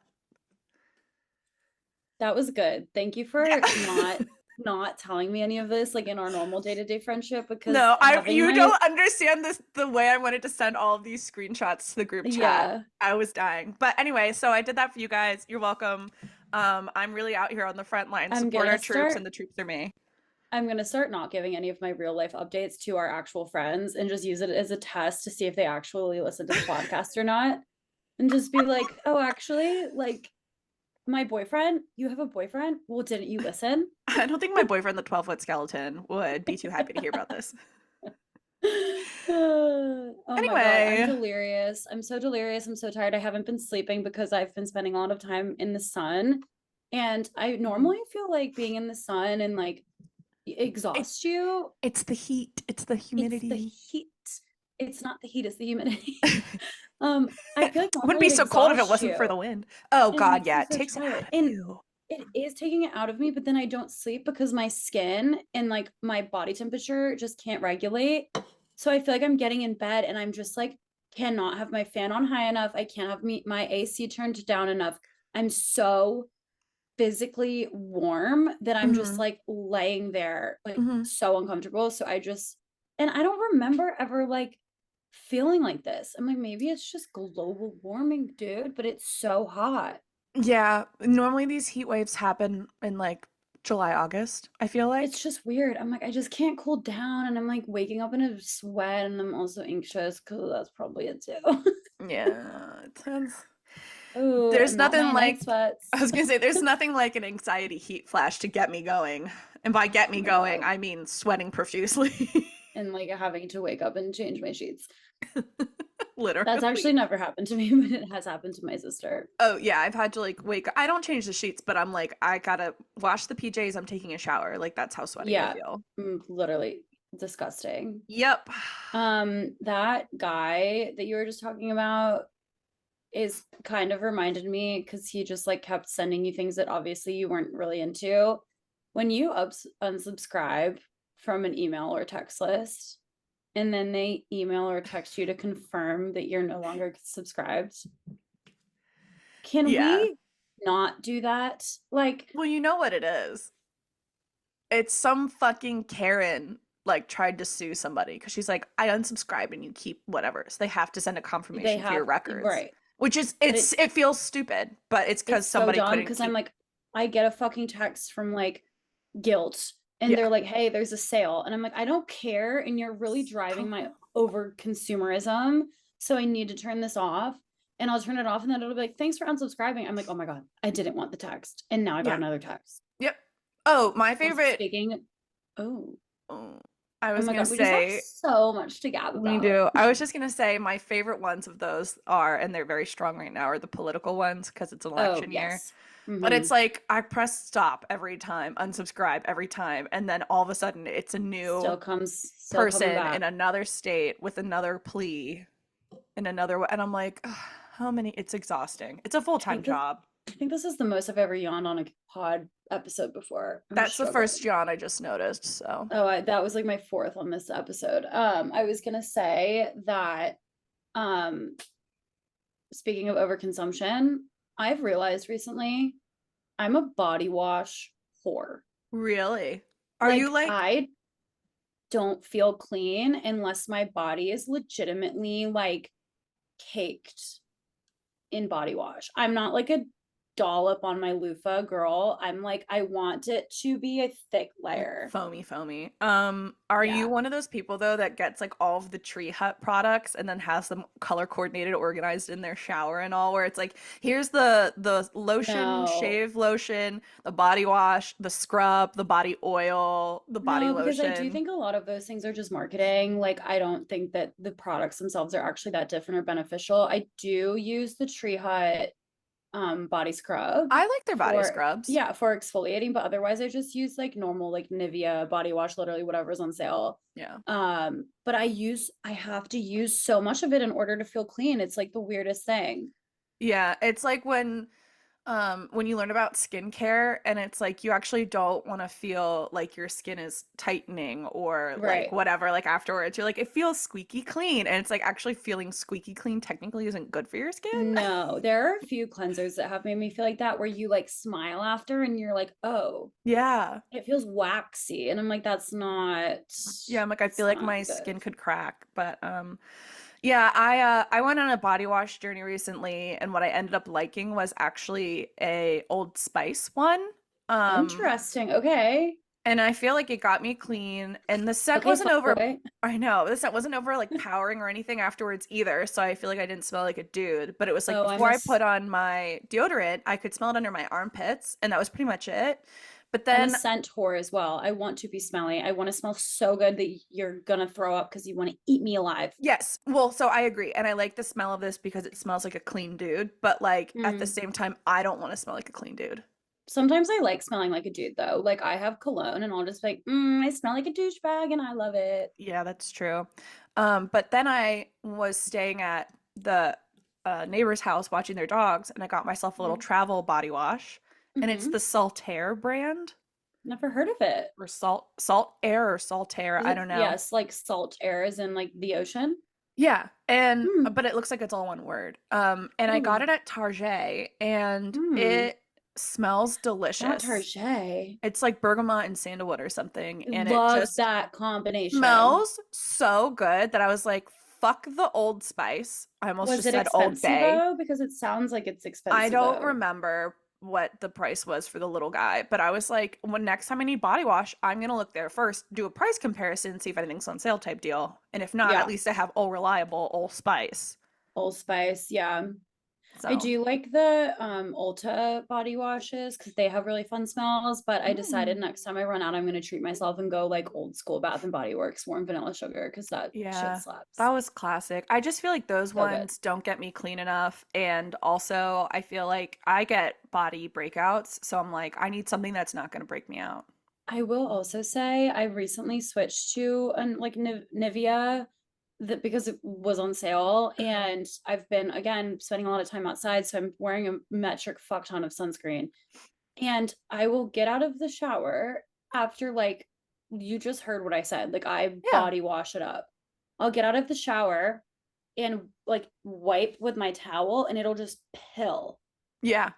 that was good. Thank you Yeah. for not telling me any of this like in our normal day-to-day friendship because No, I having you my don't understand this the way I wanted to send all of these screenshots to the group chat. yeah, I was dying. But anyway, so I did that for you guys. You're welcome. I'm really out here on the front line. I'm Support gonna our troops start and the troops are me. I'm gonna start not giving any of my real life updates to our actual friends and just use it as a test to see if they actually listen to the podcast or not. And just be like, oh, actually, like my boyfriend, you have a boyfriend? Well, didn't you listen? I don't think my boyfriend, the 12-foot skeleton, would be too happy to hear about this. Oh my God, I'm Anyway, delirious. I'm so delirious. I'm so tired. I haven't been sleeping because I've been spending a lot of time in the sun. And I mhm. normally feel like being in the sun and like it, exhaust you. it's the heat, it's the It's the humidity. heat. It's not the heat, it's the humidity. It I feel like wouldn't normally be it so cold if it exhausts wasn't for you the wind. Oh and it God, makes yeah, me it so takes it tired. out of And you. it is taking it out of me, but then I don't sleep because my skin and like my body temperature just can't regulate. So I feel like I'm getting in bed and I'm just like, cannot have my fan on high enough. I can't have my AC turned down enough. I'm so physically warm that I'm just Hmm. like laying there, like Hmm. so uncomfortable. So I just, and I don't remember ever like feeling like this. I'm like, maybe it's just global warming, dude, but it's so hot. Yeah, normally these heat waves happen in like July, August, I feel It's like. just weird. I'm like, I just can't cool down. And I'm like waking up in a sweat and I'm also anxious because that's probably it too. Yeah, it sounds. Oh, There's and not my nothing night like, I sweats. was gonna say, there's nothing like an anxiety heat flash to get me going. And by get Oh me my going, God. I mean sweating profusely. And like having to wake up and change my sheets. That's actually Literally. never happened to me, but it has happened to my sister. Oh, yeah, I've had to like I don't change the sheets, but I'm like, I gotta wash the PJs, I'm taking a shower. Like, that's how sweaty I Yeah, feel. literally disgusting. Yep. That guy that you were just talking about is kind of reminded me because he just like kept sending you things that obviously you weren't really into. When you unsubscribe from an email or text list, and then they email or text you to confirm that you're no longer subscribed. Can Yeah. we not do that? Like, Well, you know what it is. It's some fucking Karen like tried to sue somebody because she's like, I unsubscribe and you keep whatever. So they have to send a they confirmation for your have, records. right. Which is But it feels stupid, but it's because it's so somebody dumb couldn't because I'm keep. like, I get a fucking text from like Guilt, and Yeah. they're like, hey, there's a sale. And I'm like, I don't care. And you're really driving my Stop. over consumerism. So I need to turn this off. And I'll turn it off, and then it'll be like, thanks for unsubscribing. I'm like, oh my God, I didn't want the text. And now I got Yeah. another text. Yep. Oh, my Also favorite. speaking, oh, Oh, I oh was my gonna God, we just have say so much to gab we about. do. I was just gonna say my favorite ones of those are, and they're very strong right now, are the political ones because it's an Oh, election year. yes. But Mm-hmm. it's like I press stop every time, unsubscribe every time, and then all of a sudden it's a new Still coming person back. in another state with another plea in another way. And I'm like, ugh, how many? It's exhausting. It's a full I time think this job. I think this is the most I've ever yawned on a pod episode before. I'm That's the first struggling. John I just noticed. So Oh, that was like my fourth on this episode. I was gonna say that, um, speaking of overconsumption, I've realized recently I'm a body wash whore. really, are you Like, like, I don't feel clean unless my body is legitimately like caked in body wash. I'm not like a dollop on my loofah girl. I'm like, I want it to be a thick like layer. foamy? Are you Yeah. one of those people though that gets like all of the Tree Hut products and then has them color coordinated, organized in their shower and all, where it's like, here's the lotion, No, shave lotion, the body wash, the scrub, the body oil, the body no, because I do lotion. think a lot of those things are just marketing. Like, I don't think that the products themselves are actually that different or beneficial. I do use the Tree Hut body scrub I like their body for, scrubs. yeah, for exfoliating, but otherwise I just use like normal like Nivea body wash, literally whatever's on sale. Yeah. But I have to use so much of it in order to feel clean. It's like the weirdest thing. Yeah, it's like when you learn about skincare and it's like you actually don't want to feel like your skin is tightening or like Right. whatever like afterwards. You're like it feels squeaky clean and it's like actually feeling squeaky clean technically isn't good for your skin. No, there are a few cleansers that have made me feel like that, where you like smile after and you're like, oh, Yeah. it feels waxy. And I'm like, Yeah, I'm like I feel it's like not my good. skin could crack, but yeah, I went on a body wash journey recently and what I ended up liking was actually a Old Spice one. Um Interesting. Okay. And I feel like it got me clean, and the scent Okay, wasn't fuck over. boy. I know, the scent wasn't over like powering or anything afterwards either, so I feel like I didn't smell like a dude. But it was like Oh, before I put on my deodorant, I could smell it under my armpits, and that was pretty much it. But I'm a then, scent whore as well. I want to be smelly. I want to smell so good that you're gonna throw up because you want to eat me alive. yes, well, so I agree, and I like the smell of this because it smells like a clean dude, but like at the Mm. same time, I don't want to smell like a clean dude. Sometimes I like smelling like a dude though. Like, I have cologne and I'll just be like, I smell like a douchebag and I love it. Yeah, that's true. But then I was staying at the neighbor's house watching their dogs, and I got myself a little travel body wash, and it's Mm-hmm. the Saltaire brand Never heard of it. or Salt Air or Saltaire, Is I it, don't know. yes, like salt air is in like the ocean? Yeah, and Mm. but it looks like it's all one word. And I got Ooh. it at Target, and Mm. it smells Not delicious. Tarjay. It's like bergamot and sandalwood or something, I and it love just that combination. smells so good that I was like, fuck the Old Spice. I almost Was just it said Old expensive Bay. though? Because it sounds like it's I expensive don't though. remember what the price was for the little guy, but I was like, when next time I need body wash, I'm gonna look there first, do a price comparison, see if anything's on sale type deal. And if not, at Yeah. least I have Old Reliable, Old Spice. Old Spice. Yeah. I So, do like the Ulta body washes because they have really fun smells, but I decided mm, next time I run out, I'm gonna treat myself and go like old school Bath and Body Works warm vanilla sugar because that shit yeah, that slaps. was classic. I just feel like those So good. ones don't get me clean enough. And also, I feel like I get body breakouts. So I'm like, I need something that's not gonna break me out. I will also say I recently switched to an like Nivea that because it was on sale, and I've been again spending a lot of time outside, so I'm wearing a metric fuck ton of sunscreen. And I will get out of the shower after like you just heard what I said. Like I Yeah. body wash it up. I'll get out of the shower and like wipe with my towel and it'll just pill. Yeah.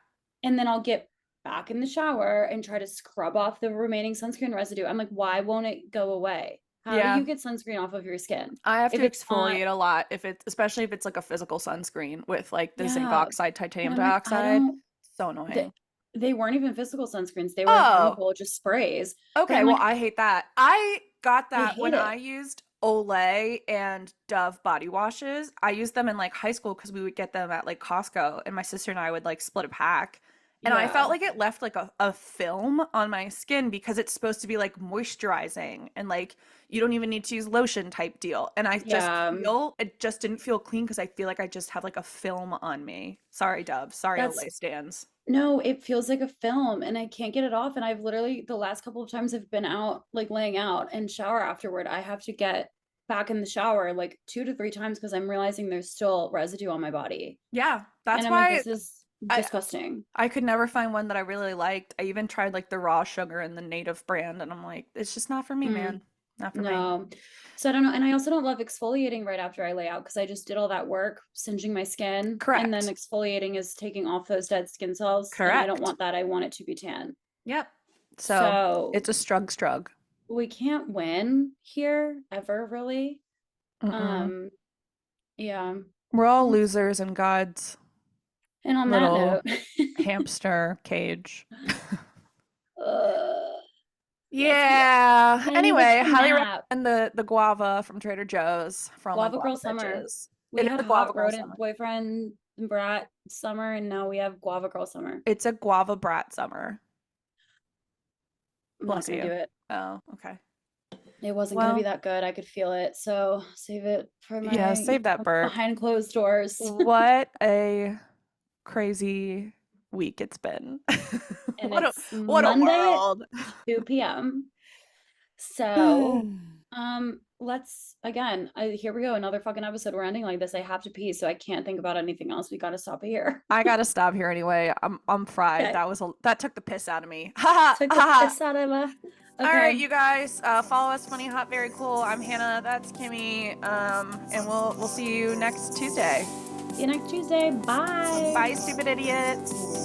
And then I'll get back in the shower and try to scrub off the remaining sunscreen residue. I'm like, why won't it go away? How do Yeah. you get sunscreen off of your skin? I have to If it's not, exfoliate a lot if it's especially if it's like a physical sunscreen with like the zinc yeah. oxide, And titanium I'm like, I dioxide. don't, So they, annoying. they weren't even physical sunscreens. They were Oh, harmful, just sprays. But okay. I'm Well, like, I hate that. I got I that hate when it. I used Olay and Dove body washes. I used them in like high school because we would get them at like Costco, and my sister and I would like split a pack. And I felt Yeah. like it left like a film on my skin because it's supposed to be like moisturizing and like you don't even need to use lotion type deal. And I just Yeah. feel it just didn't feel clean because I feel like I just have like a film on me. Sorry, Dove. Sorry, That's Olay stands. No, it feels like a film and I can't get it off. And I've literally, the last couple of times I've been out, like laying out and shower afterward, I have to get back in the shower like 2 to 3 times because I'm realizing there's still residue on my body. Yeah, And that's I'm like, why this is I disgusting. I could never find one that I really liked. I even tried like the raw sugar and the native brand, and I'm like, it's just not for me, Mm, man. Not for me. no. So I don't know. And I also don't love exfoliating right after I lay out because I just did all that work singeing my skin. And then Correct. exfoliating is taking off those dead skin cells. And I don't Correct. want that. I want it to be tan. Yep. So So it's a strug. we can't win here ever really. Mm-mm. Um, yeah. We're all losers in God's And on that little note, hamster cage. uh, yes, we Yeah. all need a Anyway, highly nap. recommend the guava from Trader Joe's for all my Guava Girl guava summer. bitches. We It is had a guava hot girl rodent summer. boyfriend brat summer, and now we have Guava Girl summer. It's a guava brat summer. I'm not Bless gonna you. do it. Oh, okay. It wasn't gonna be Well, that good. I could feel it. So save it for yeah, my, save that burp. behind closed doors. What a crazy week it's been. And What a it's what a Monday at world. 2 p.m. So, let's again, here we go, another fucking episode. We're ending like this. I have to pee, so I can't think about anything else. We gotta stop it here. I gotta stop here anyway. I'm fried. Okay. That took the piss out of me. Ha ha Took the ha. piss out of her. All right, Okay. you guys, follow us, Funny Hot Very Cool. I'm Hannah. That's Kimmy. And we'll see you next Tuesday. See you next Tuesday. Bye. Bye, stupid idiots.